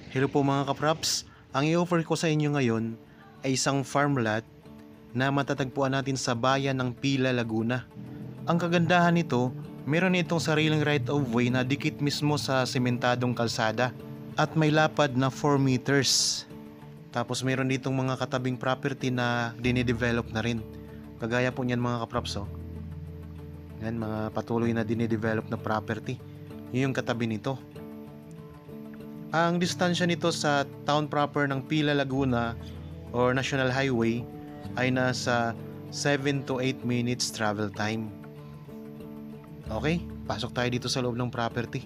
Hello po mga kapraps, ang i-offer ko sa inyo ngayon ay isang farm lot na matatagpuan natin sa bayan ng Pila, Laguna. Ang kagandahan nito, meron itong sariling right of way na dikit mismo sa sementadong kalsada at may lapad na 4 meters. Tapos meron ditong mga katabing property na dinidevelop na rin. Kagaya po niyan mga kapraps. Yan, mga patuloy na dinidevelop na property. Yun yung katabi nito. Ang distansya nito sa town proper ng Pila, Laguna or National Highway ay nasa 7 to 8 minutes travel time. Okay, pasok tayo dito sa loob ng property.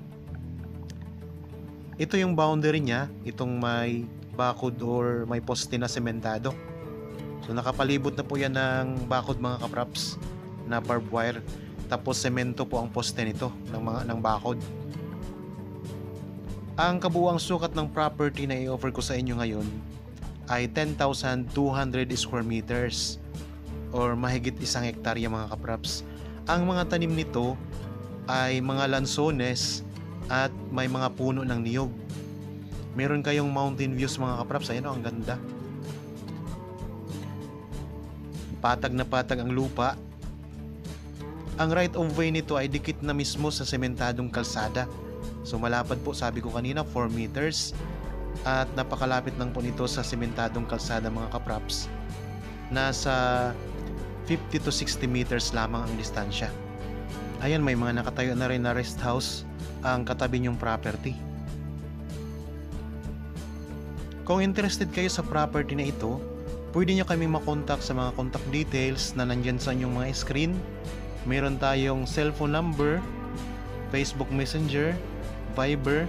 Ito yung boundary niya, itong may bakod or may poste na sementado. So nakapalibot na po yan ng bakod mga kapraps na barbed wire. Tapos semento po ang poste nito ng bakod. Ang kabuuang sukat ng property na i-offer ko sa inyo ngayon ay 10,200 square meters or mahigit 1 hektarya mga kapraps. Ang mga tanim nito ay mga lansones at may mga puno ng niyog. Meron kayong mountain views mga kapraps. Ayan o, ang ganda. Patag na patag ang lupa. Ang right of way nito ay dikit na mismo sa sementadong kalsada. So malapad po, sabi ko kanina, 4 meters. At napakalapit lang po nito sa sementadong kalsada mga kapraps. Nasa 50 to 60 meters lamang ang distansya. Ayan, may mga nakatayo na rin na rest house ang katabi niyong property. Kung interested kayo sa property na ito, pwede nyo kami makontak sa mga contact details na nandyan sa inyong mga screen. Meron tayong cellphone number, Facebook Messenger, Viber,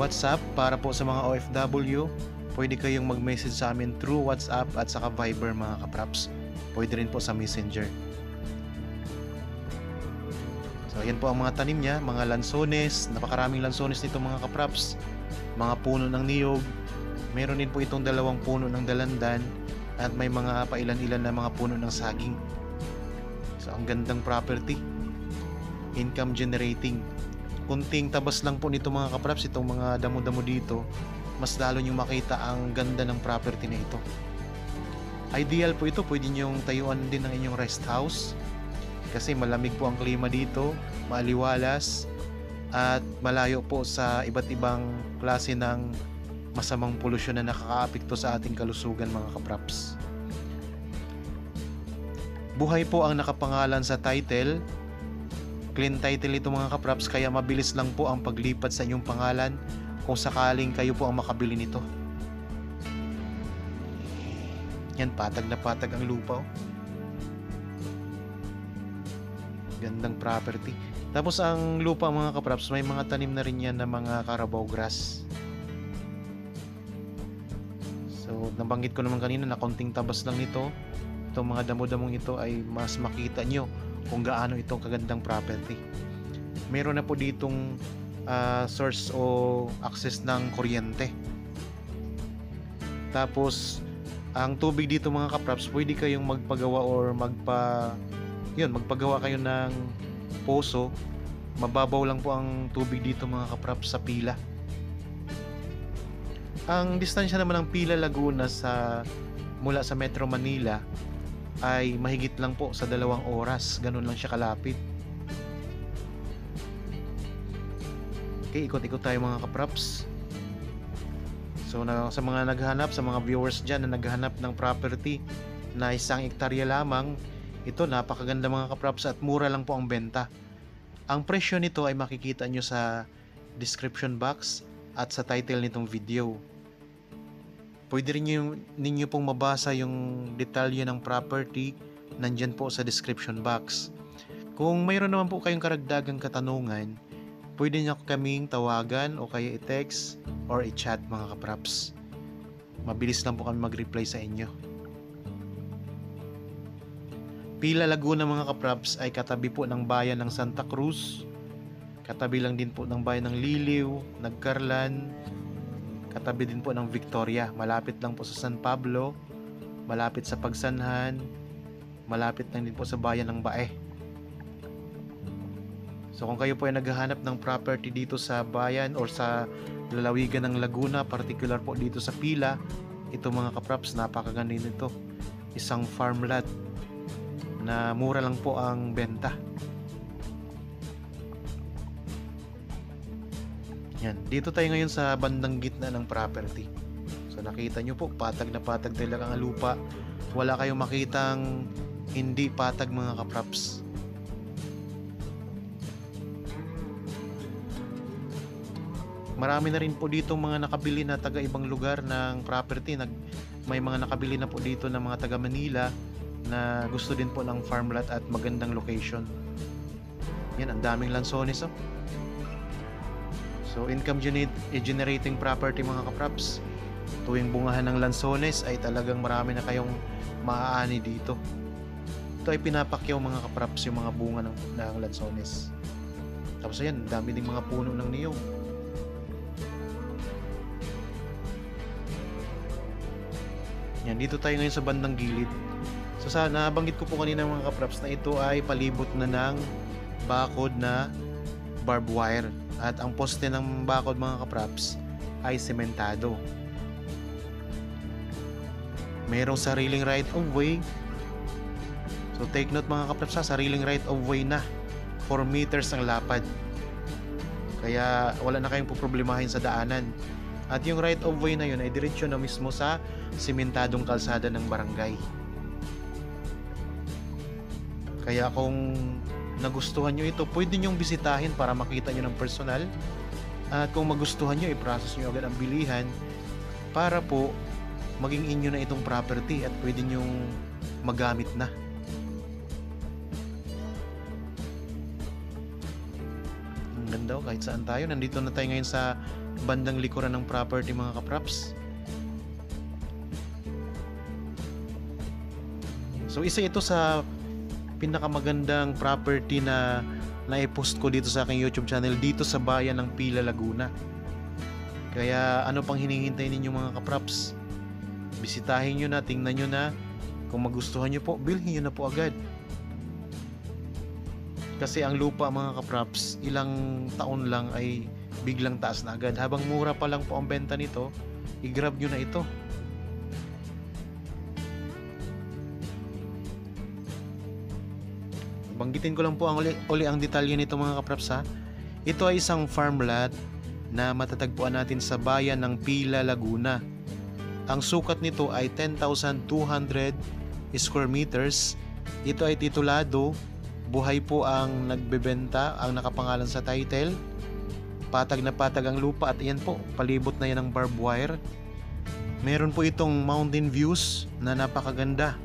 WhatsApp para po sa mga OFW. Pwede kayong mag-message sa amin through WhatsApp at saka Viber mga kapraps. Pwede rin po sa Messenger. So ayan po ang mga tanim niya, mga lansones. Napakaraming lansones nito mga kapraps. Mga puno ng niyog. Meron din po itong 2 puno ng dalandan. At may mga pailan-ilan na mga puno ng saging. So ang gandang property. Income generating. Kunting tabas lang po nito mga kapraps, itong mga damo-damo dito, mas lalo nyo makita ang ganda ng property na ito. Ideal po ito, pwede nyong tayuan din ng inyong rest house kasi malamig po ang klima dito, maaliwalas at malayo po sa iba't ibang klase ng masamang polusyon na nakakaapekto sa ating kalusugan mga kapraps. Buhay po ang nakapangalan sa title. Clean title ito mga kapraps, kaya mabilis lang po ang paglipat sa inyong pangalan kung sakaling kayo po ang makabili nito. Yan, patag na patag ang lupa. Gandang property. Tapos ang lupa mga kapraps, may mga tanim na rin yan na mga Carabao grass. So nabanggit ko naman kanina na konting tabas lang nito. Itong mga damo-damong ito ay mas makita nyo kung gaano itong kagandang property. Meron na po ditong source o access ng kuryente. Tapos ang tubig dito mga kapraps, pwede kayong magpagawa or magpagawa kayo ng poso. Mababaw lang po ang tubig dito mga kapraps sa Pila. Ang distansya naman ng Pila, Laguna mula sa Metro Manila ay mahigit lang po sa 2 oras. Ganun lang siya kalapit. Okay, ikot-ikot tayo mga kapraps. So sa mga naghahanap, sa mga viewers dyan na naghahanap ng property na 1 hektarya lamang, ito napakaganda mga kapraps at mura lang po ang benta. Ang presyo nito ay makikita nyo sa description box at sa title nitong video. Pwede rin ninyo pong mabasa yung detalye ng property nandyan po sa description box. Kung mayroon naman po kayong karagdagang katanungan, pwede nyo kaming tawagan o kaya i-text or i-chat mga kapraps. Mabilis lang po kami mag-reply sa inyo. Pila, Laguna mga kapraps ay katabi po ng bayan ng Santa Cruz. Katabi lang din po ng bayan ng Liliw, Nagcarlan. Katabi din po ng Victoria, malapit lang po sa San Pablo, malapit sa Pagsanhan, malapit lang din po sa bayan ng Bae. So kung kayo po ay naghahanap ng property dito sa bayan or sa lalawigan ng Laguna, particular po dito sa Pila. Ito mga kapraps, napakaganda nito. Isang farm lot na mura lang po ang benta. Yan, dito tayo ngayon sa bandang gitna ng property. So nakita nyo po, patag na patag talaga ang lupa. Wala kayong makitang hindi patag mga kapraps. Marami na rin po dito mga nakabili na taga ibang lugar ng property. May mga nakabili na po dito ng mga taga Manila na gusto din po ng farm lot at magandang location. Yan, ang daming lansones oh. So income generating property mga kapraps. Tuwing bungahan ng lansones ay talagang marami na kayong maaani dito. Ito ay pinapakyaw mga kapraps yung mga bunga ng lansones. Tapos ayan, dami ding mga puno ng niyog. Yan, dito tayo ngayon sa bandang gilid. So nabanggit ko po kanina mga kapraps na ito ay palibot na ng bakod na barbed wire. At ang poste ng bakod mga kapraps ay sementado. Mayroong sariling right of way. So take note mga kapraps ha, sariling right of way na. 4 meters ang lapad. Kaya wala na kayong poproblemahin sa daanan. At yung right of way na yun ay diretsyo na mismo sa simentadong kalsada ng barangay. Kaya kung nagustuhan nyo ito, pwede nyong bisitahin para makita nyo ng personal. At kung magustuhan nyo, i-process nyo agad ang bilihan para po maging inyo na itong property at pwede nyong magamit na. Ang ganda oh, kahit saan tayo. Nandito na tayo ngayon sa bandang likuran ng property mga kapraps. So isa ito sa pinakamagandang property na naipost ko dito sa aking YouTube channel dito sa bayan ng Pila, Laguna. Kaya ano pang hinihintay ninyo mga kapraps? Bisitahin nyo na, tingnan nyo na. Kung magustuhan nyo po, bilhin nyo na po agad. Kasi ang lupa mga kapraps, ilang taon lang ay biglang taas na agad. Habang mura pa lang po ang benta nito, i-grab nyo na ito. Banggitin ko lang po uli ang detalye nito mga kapraps ha. Ito ay isang farm lot na matatagpuan natin sa bayan ng Pila, Laguna. Ang sukat nito ay 10,200 square meters. Ito ay titulado. Buhay po ang nagbebenta, ang nakapangalan sa title. Patag na patag ang lupa at yan po, palibot na yan ng barbed wire. Meron po itong mountain views na napakaganda.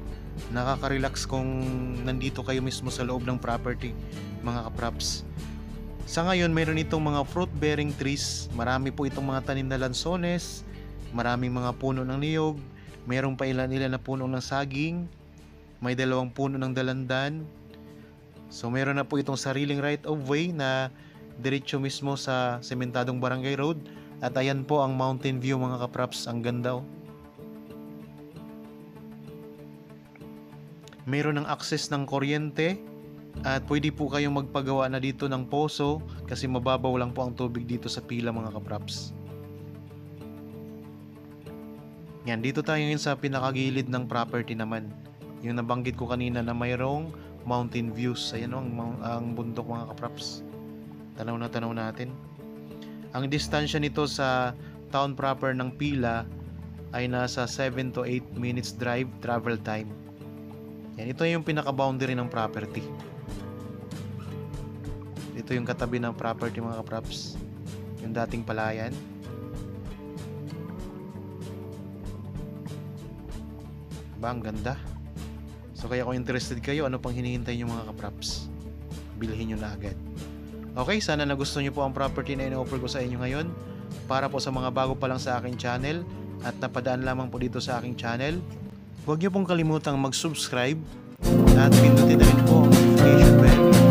Nakaka-relax kung nandito kayo mismo sa loob ng property mga kapraps. Sa ngayon mayroon itong mga fruit bearing trees. Marami po itong mga tanim na lansones. Maraming mga puno ng niyog. Mayroon pa ilan-ilan na puno ng saging. May 2 puno ng dalandan. So mayroon na po itong sariling right of way na diretso mismo sa sementadong barangay road. At ayan po ang mountain view mga kapraps. Ang ganda oh. Mayroon ng access ng kuryente at pwede po kayong magpagawa na dito ng poso kasi mababaw lang po ang tubig dito sa Pila mga kapraps. Yan, dito tayo ngayon sa pinakagilid ng property naman. Yung nabanggit ko kanina na mayroong mountain views. Ayan o, ang bundok mga kapraps. Tanaw na tanaw natin. Ang distansya nito sa town proper ng Pila ay nasa 7 to 8 minutes drive travel time. Yan, ito yung pinaka-boundary ng property. Ito yung katabi ng property mga kapraps. Yung dating palayan. Ba, ang ganda. So kaya kung interested kayo, ano pang hinihintay nyo mga kapraps? Bilhin nyo na agad. Okay, sana nagustuhan nyo po ang property na in-offer ko sa inyo ngayon. Para po sa mga bago pa lang sa aking channel at napadaan lamang po dito sa aking channel, huwag nyo pong kalimutang mag-subscribe at pindutin na rin po ang notification bell